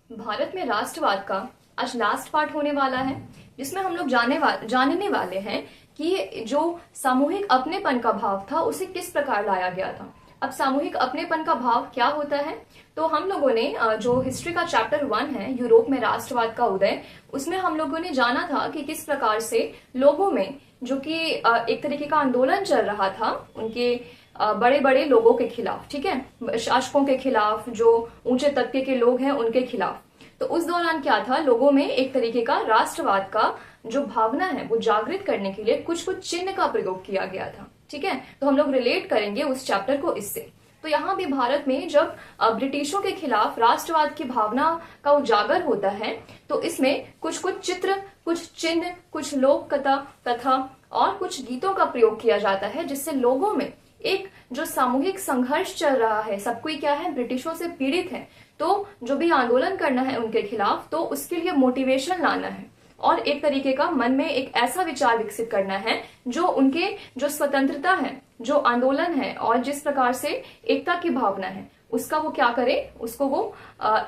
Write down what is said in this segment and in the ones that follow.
भारत में राष्ट्रवाद का आज लास्ट पार्ट होने वाला है, जिसमें हम लोग जानने वाले हैं कि जो सामूहिक अपनेपन का भाव था उसे किस प्रकार लाया गया था। अब सामूहिक अपनेपन का भाव क्या होता है, तो हम लोगों ने जो हिस्ट्री का चैप्टर 1 है, यूरोप में राष्ट्रवाद का उदय, उसमें हम लोगों ने जाना था कि किस प्रकार से लोगों में जो कि एक तरीके का आंदोलन चल रहा था उनके बड़े बड़े लोगों के खिलाफ, ठीक है, शासकों के खिलाफ, जो ऊंचे तबके के लोग हैं उनके खिलाफ। तो उस दौरान क्या था, लोगों में एक तरीके का राष्ट्रवाद का जो भावना है वो जागृत करने के लिए कुछ कुछ चिन्ह का प्रयोग किया गया था, ठीक है। तो हम लोग रिलेट करेंगे उस चैप्टर को इससे। तो यहाँ भी भारत में जब ब्रिटिशों के खिलाफ राष्ट्रवाद की भावना का उजागर होता है, तो इसमें कुछ कुछ चित्र, कुछ चिन्ह, कुछ लोक कथा और कुछ गीतों का प्रयोग किया जाता है, जिससे लोगों में एक जो सामूहिक संघर्ष चल रहा है, सब कोई क्या है, ब्रिटिशों से पीड़ित है, तो जो भी आंदोलन करना है उनके खिलाफ, तो उसके लिए मोटिवेशन लाना है और एक तरीके का मन में एक ऐसा विचार विकसित करना है जो उनके जो स्वतंत्रता है, जो आंदोलन है और जिस प्रकार से एकता की भावना है, उसका वो क्या करे, उसको वो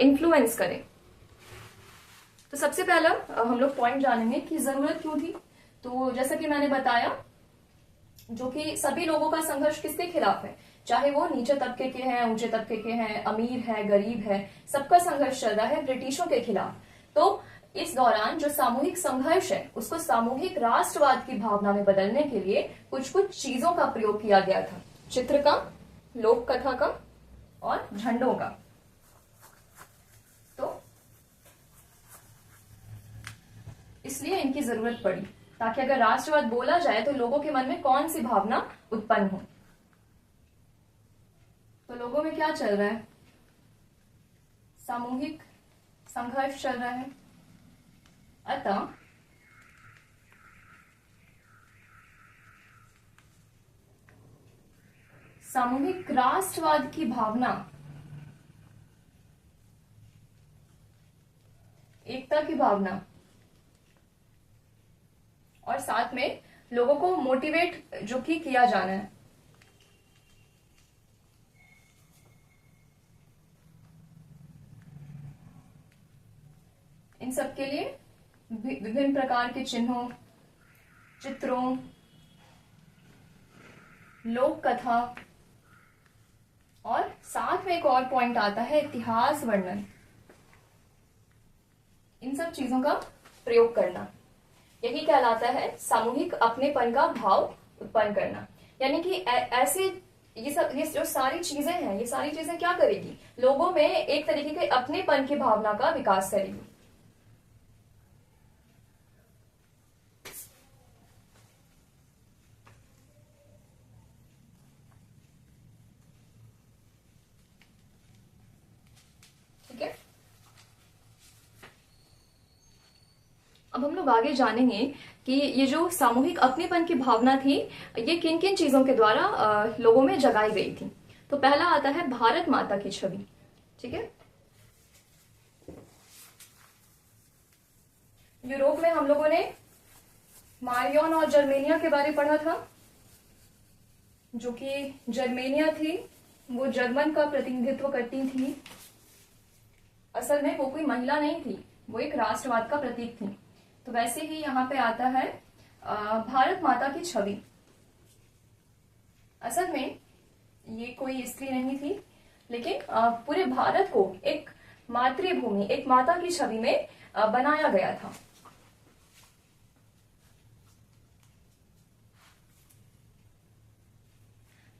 इन्फ्लुएंस करे। तो सबसे पहला हम लोग पॉइंट जानेंगे कि जरूरत क्यों थी। तो जैसा कि मैंने बताया, जो कि सभी लोगों का संघर्ष किसके खिलाफ है, चाहे वो नीचे तबके के हैं, ऊंचे तबके के हैं, अमीर है, गरीब है, सबका संघर्ष चल रहा है ब्रिटिशों के खिलाफ। तो इस दौरान जो सामूहिक संघर्ष है उसको सामूहिक राष्ट्रवाद की भावना में बदलने के लिए कुछ कुछ चीजों का प्रयोग किया गया था, चित्र का, लोक कथा का और झंडों का। तो इसलिए इनकी जरूरत पड़ी, ताकि अगर राष्ट्रवाद बोला जाए तो लोगों के मन में कौन सी भावना उत्पन्न हो। तो लोगों में क्या चल रहा है, सामूहिक संघर्ष चल रहा है, अतः सामूहिक राष्ट्रवाद की भावना, एकता की भावना और साथ में लोगों को मोटिवेट जो कि किया जाना है, इन सब के लिए विभिन्न प्रकार के चिन्हों, चित्रों, लोक कथा और साथ में एक और पॉइंट आता है इतिहास वर्णन, इन सब चीजों का प्रयोग करना। यही कहलाता है सामूहिक अपनेपन का भाव उत्पन्न करना। यानी कि ऐसे ये जो सारी चीजें हैं, ये सारी चीजें क्या करेगी, लोगों में एक तरीके के अपनेपन की भावना का विकास करेगी। ठीक है, अब हम लोग आगे जानेंगे कि ये जो सामूहिक अपनेपन की भावना थी, ये किन किन चीजों के द्वारा लोगों में जगाई गई थी। तो पहला आता है भारत माता की छवि, ठीक है। यूरोप में हम लोगों ने मारियन और जर्मेनिया के बारे में पढ़ा था। जो कि जर्मेनिया थी वो जर्मन का प्रतिनिधित्व करती थी, असल में वो कोई महिला नहीं थी, वो एक राष्ट्रवाद का प्रतीक थी। तो वैसे ही यहाँ पे आता है भारत माता की छवि। असल में ये कोई स्त्री नहीं थी, लेकिन पूरे भारत को एक मातृभूमि, एक माता की छवि में बनाया गया था।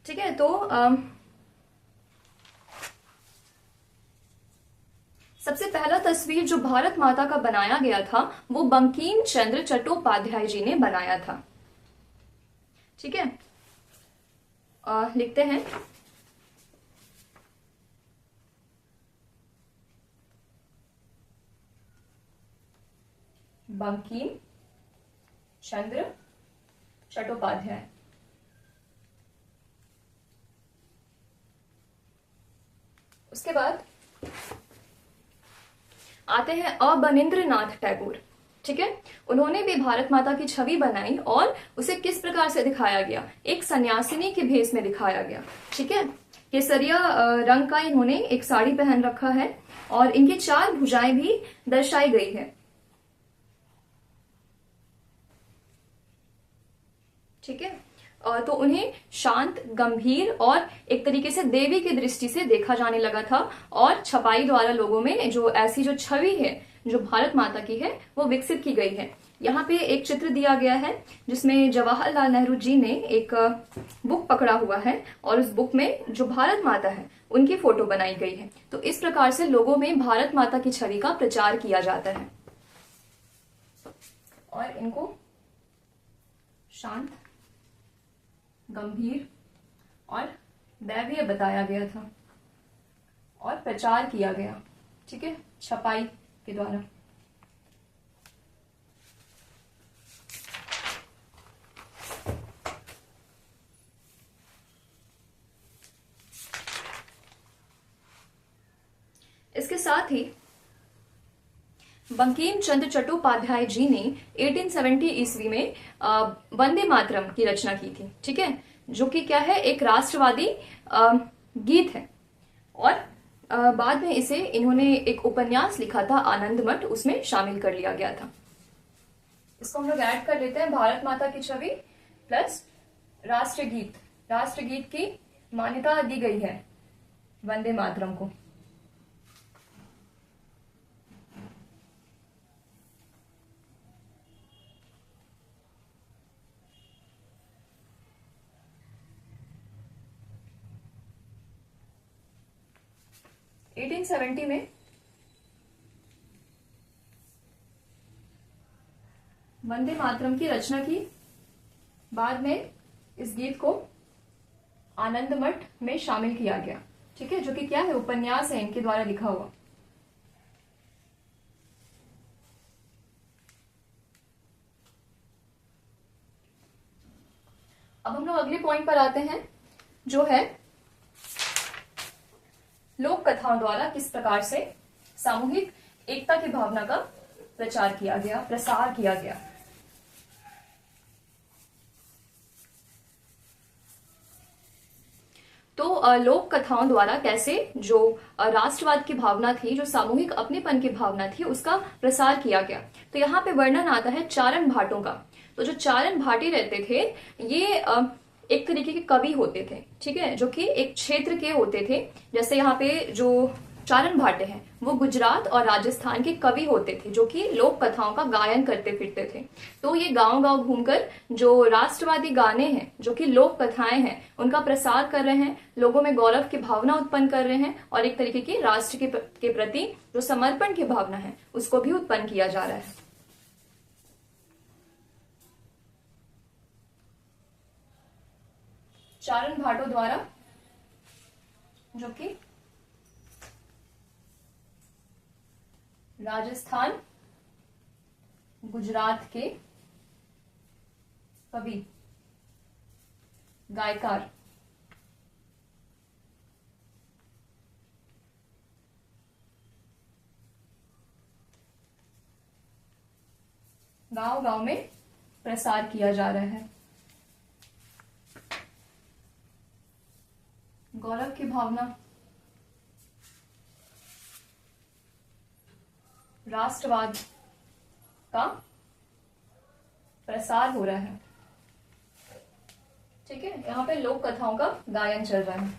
ठीक है, तो सबसे पहला तस्वीर जो भारत माता का बनाया गया था वो बंकिम चंद्र चट्टोपाध्याय जी ने बनाया था। ठीक है, लिखते हैं बंकिम चंद्र चट्टोपाध्याय। उसके बाद आते हैं अवनींद्रनाथ टैगोर। ठीक है, उन्होंने भी भारत माता की छवि बनाई और उसे किस प्रकार से दिखाया गया, एक सन्यासिनी के भेष में दिखाया गया। ठीक है, केसरिया रंग का इन्होंने एक साड़ी पहन रखा है और इनकी 4 भुजाएं भी दर्शाई गई है। ठीक है। तो उन्हें शांत, गंभीर और एक तरीके से देवी की दृष्टि से देखा जाने लगा था, और छपाई द्वारा लोगों में जो ऐसी जो छवि है जो भारत माता की है वो विकसित की गई है। यहाँ पे एक चित्र दिया गया है जिसमें जवाहरलाल नेहरू जी ने एक बुक पकड़ा हुआ है, और उस बुक में जो भारत माता है उनकी फोटो बनाई गई है। तो इस प्रकार से लोगों में भारत माता की छवि का प्रचार किया जाता है, और इनको शांत, गंभीर और दैवीय बताया गया था और प्रचार किया गया। ठीक है, छपाई के द्वारा। इसके साथ ही बंकिम चंद्र चट्टोपाध्याय जी ने 1870 ईस्वी में वंदे मातरम की रचना की थी। ठीक है, जो कि क्या है, एक राष्ट्रवादी गीत है, और बाद में इसे इन्होंने एक उपन्यास लिखा था आनंद मठ, उसमें शामिल कर लिया गया था। इसको हम लोग ऐड कर लेते हैं, भारत माता की छवि प्लस राष्ट्रगीत। राष्ट्रगीत की मान्यता दी गई है वंदे मातरम को। एटीन 1870 में वंदे मातरम की रचना की, बाद में इस गीत को आनंद मठ में शामिल किया गया। ठीक है, जो कि क्या है, उपन्यास है इनके द्वारा लिखा हुआ। अब हम लोग अगले पॉइंट पर आते हैं, जो है लोक कथाओं द्वारा किस प्रकार से सामूहिक एकता की भावना का प्रचार किया गया, प्रसार किया गया। तो लोक कथाओं द्वारा कैसे जो राष्ट्रवाद की भावना थी, जो सामूहिक अपनेपन की भावना थी, उसका प्रसार किया गया। तो यहाँ पे वर्णन आता है चारण भाटों का। तो जो चारण भाटी रहते थे, ये एक तरीके के कवि होते थे। ठीक है, जो कि एक क्षेत्र के होते थे। जैसे यहाँ पे जो चारण भाटे हैं वो गुजरात और राजस्थान के कवि होते थे, जो कि लोक कथाओं का गायन करते फिरते थे। तो ये गांव गांव घूमकर जो राष्ट्रवादी गाने हैं, जो कि लोक कथाएं हैं, उनका प्रसार कर रहे हैं, लोगों में गौरव की भावना उत्पन्न कर रहे हैं, और एक तरीके की राष्ट्र के प्रति जो समर्पण की भावना है उसको भी उत्पन्न किया जा रहा है। चारण भाटों द्वारा, जो कि राजस्थान गुजरात के कवि, गायकार, गांव गांव में प्रसार किया जा रहा है। गौरव की भावना, राष्ट्रवाद का प्रसार हो रहा है। ठीक है, यहाँ पे लोक कथाओं का गायन चल रहा है।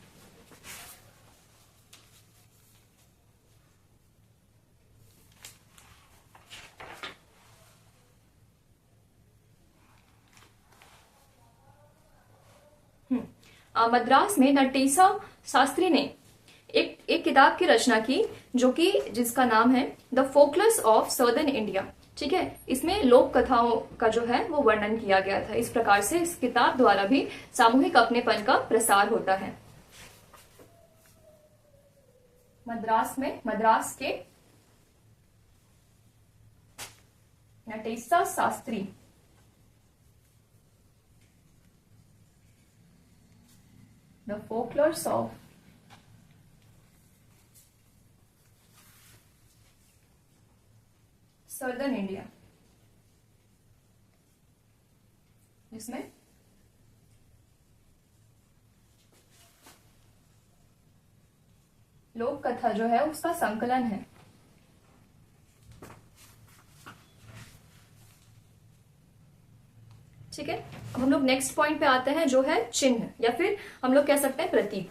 मद्रास में नटेसा शास्त्री ने एक किताब की रचना की, जो कि जिसका नाम है the folklores of southern India. ठीक है, इसमें लोक कथाओं का जो है वो वर्णन किया गया था। इस प्रकार से इस किताब द्वारा भी सामूहिक अपनेपन का प्रसार होता है। मद्रास के Natesa Shastri the folklores of southern India, जिसमें लोक कथा जो है उसका संकलन है। ठीक है, अब हम लोग नेक्स्ट पॉइंट पे आते हैं जो है चिन्ह, या फिर हम लोग कह सकते हैं प्रतीक।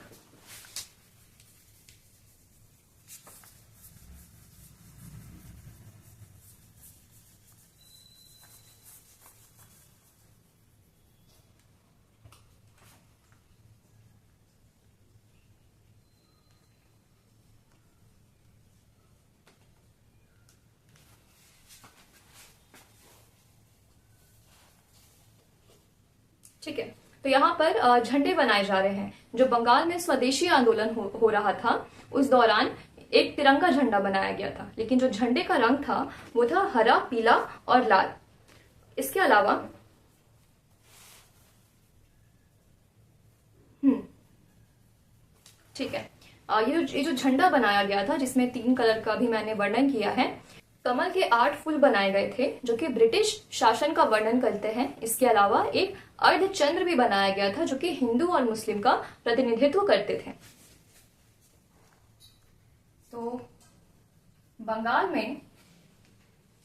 ठीक है, तो यहाँ पर झंडे बनाए जा रहे हैं। जो बंगाल में स्वदेशी आंदोलन हो रहा था उस दौरान एक तिरंगा झंडा बनाया गया था, लेकिन जो झंडे का रंग था वो था हरा, पीला और लाल। इसके अलावा ठीक है, ये जो झंडा बनाया गया था जिसमें 3 कलर का भी मैंने वर्णन किया है, कमल के 8 फूल बनाए गए थे जो कि ब्रिटिश शासन का वर्णन करते हैं। इसके अलावा एक अर्धचंद्र भी बनाया गया था जो कि हिंदू और मुस्लिम का प्रतिनिधित्व करते थे। तो बंगाल में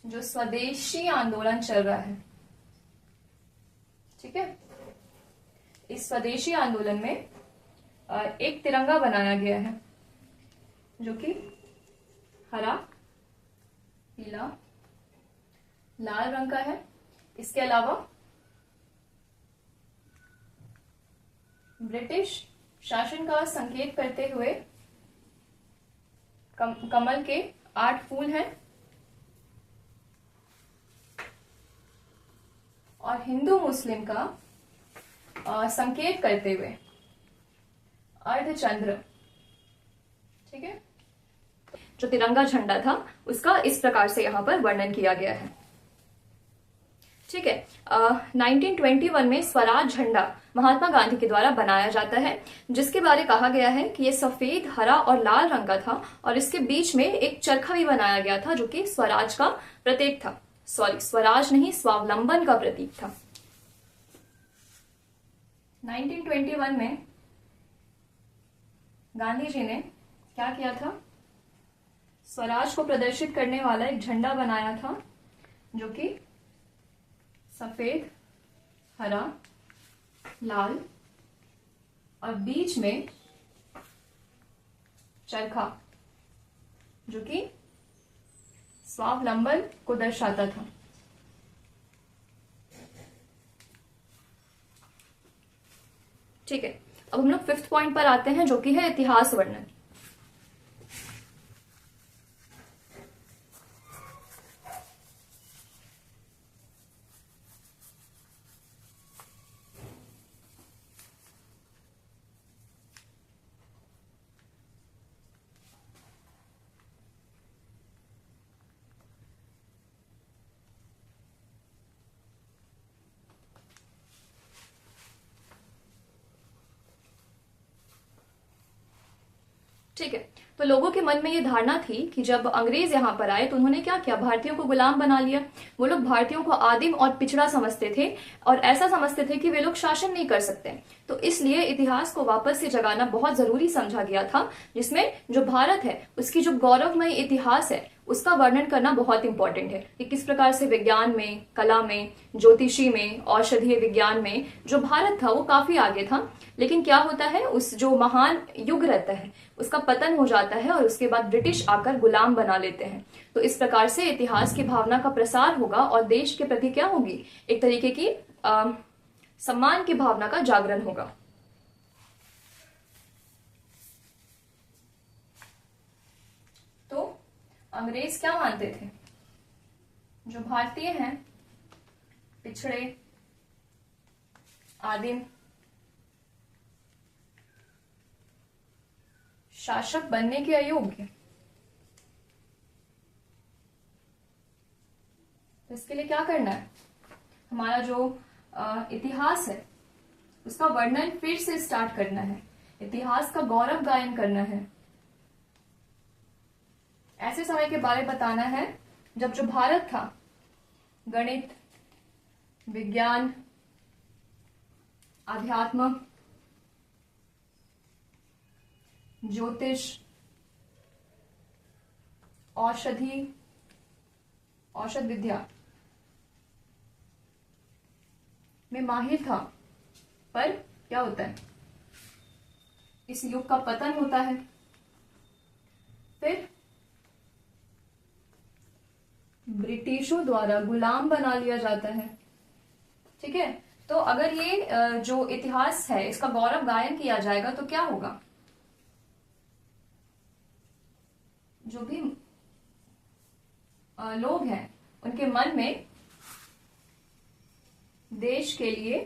जो स्वदेशी आंदोलन चल रहा है, ठीक है, इस स्वदेशी आंदोलन में एक तिरंगा बनाया गया है जो कि हरा, पीला, लाल रंग का है। इसके अलावा ब्रिटिश शासन का संकेत करते हुए कमल के 8 फूल हैं और हिंदू मुस्लिम का संकेत करते हुए अर्धचंद्र। ठीक है, जो तिरंगा झंडा था उसका इस प्रकार से यहां पर वर्णन किया गया है। ठीक है, 1921 में स्वराज झंडा महात्मा गांधी के द्वारा बनाया जाता है, जिसके बारे कहा गया है कि ये सफेद, हरा और लाल रंग का था और इसके बीच में एक चरखा भी बनाया गया था जो कि स्वराज का प्रतीक था। सॉरी, स्वराज नहीं, स्वावलंबन का प्रतीक था। 1921 में गांधी जी ने क्या किया था, स्वराज को प्रदर्शित करने वाला एक झंडा बनाया था जो कि सफेद, हरा, लाल और बीच में चरखा जो कि स्वावलंबन को दर्शाता था। ठीक है, अब हम लोग 5th पॉइंट पर आते हैं जो कि है इतिहास वर्णन। ठीक है, तो लोगों के मन में ये धारणा थी कि जब अंग्रेज यहाँ पर आए तो उन्होंने क्या किया, भारतीयों को गुलाम बना लिया। वो लोग भारतीयों को आदिम और पिछड़ा समझते थे और ऐसा समझते थे कि वे लोग शासन नहीं कर सकते। तो इसलिए इतिहास को वापस से जगाना बहुत जरूरी समझा गया था, जिसमें जो भारत है उसकी जो गौरवमय इतिहास है उसका वर्णन करना बहुत इंपॉर्टेंट है कि किस प्रकार से विज्ञान में, कला में, ज्योतिषी में, औषधीय विज्ञान में जो भारत था वो काफी आगे था। लेकिन क्या होता है, उस जो महान युग रहता है उसका पतन हो जाता है और उसके बाद ब्रिटिश आकर गुलाम बना लेते हैं। तो इस प्रकार से इतिहास की भावना का प्रसार होगा और देश के प्रति क्या होगी, एक तरीके की सम्मान की भावना का जागरण होगा। तो अंग्रेज क्या मानते थे, जो भारतीय हैं पिछड़े, आदिम, शासक बनने के अयोग्य। तो इसके लिए क्या करना है, हमारा जो इतिहास है उसका वर्णन फिर से स्टार्ट करना है, इतिहास का गौरव गायन करना है। ऐसे समय के बारे बताना है जब जो भारत था गणित, विज्ञान, अध्यात्म, ज्योतिष, औषध विद्या में माहिर था, पर क्या होता है, इस युग का पतन होता है। फिर ब्रिटिशों द्वारा गुलाम बना लिया जाता है। ठीक है, तो अगर ये जो इतिहास है इसका गौरव गायन किया जाएगा तो क्या होगा, जो भी लोग हैं उनके मन में देश के लिए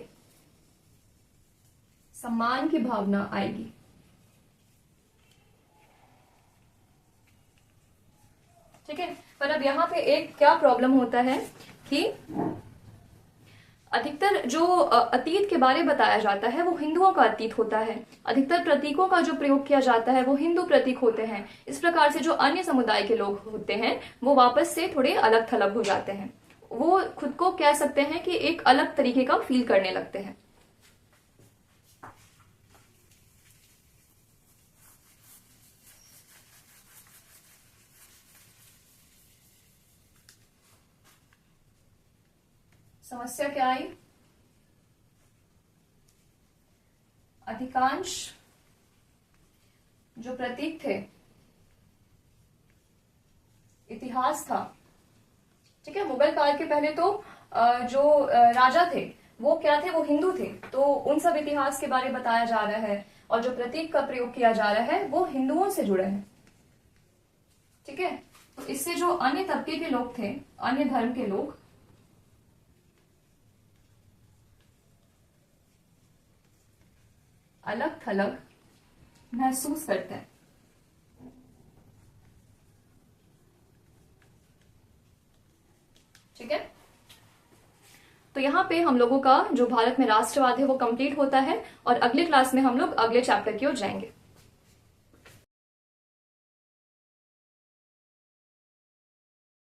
सम्मान की भावना आएगी। ठीक है, पर अब यहाँ पे एक क्या प्रॉब्लम होता है कि अधिकतर जो अतीत के बारे में बताया जाता है वो हिंदुओं का अतीत होता है। अधिकतर प्रतीकों का जो प्रयोग किया जाता है वो हिंदू प्रतीक होते हैं। इस प्रकार से जो अन्य समुदाय के लोग होते हैं वो वापस से थोड़े अलग थलग हो जाते हैं। वो खुद को कह सकते हैं कि एक अलग तरीके का फील करने लगते हैं। समस्या क्या आई, अधिकांश जो प्रतीक थे, इतिहास था। ठीक है, मुगल काल के पहले तो जो राजा थे वो क्या थे, वो हिंदू थे, तो उन सब इतिहास के बारे में बताया जा रहा है और जो प्रतीक का प्रयोग किया जा रहा है वो हिंदुओं से जुड़े हैं। ठीक है, तो इससे जो अन्य तबके के लोग थे, अन्य धर्म के लोग, अलग थलग महसूस करते हैं। ठीक है, तो यहाँ पे हम लोगों का जो भारत में राष्ट्रवाद है वो कंप्लीट होता है और अगले क्लास में हम लोग अगले चैप्टर की ओर जाएंगे।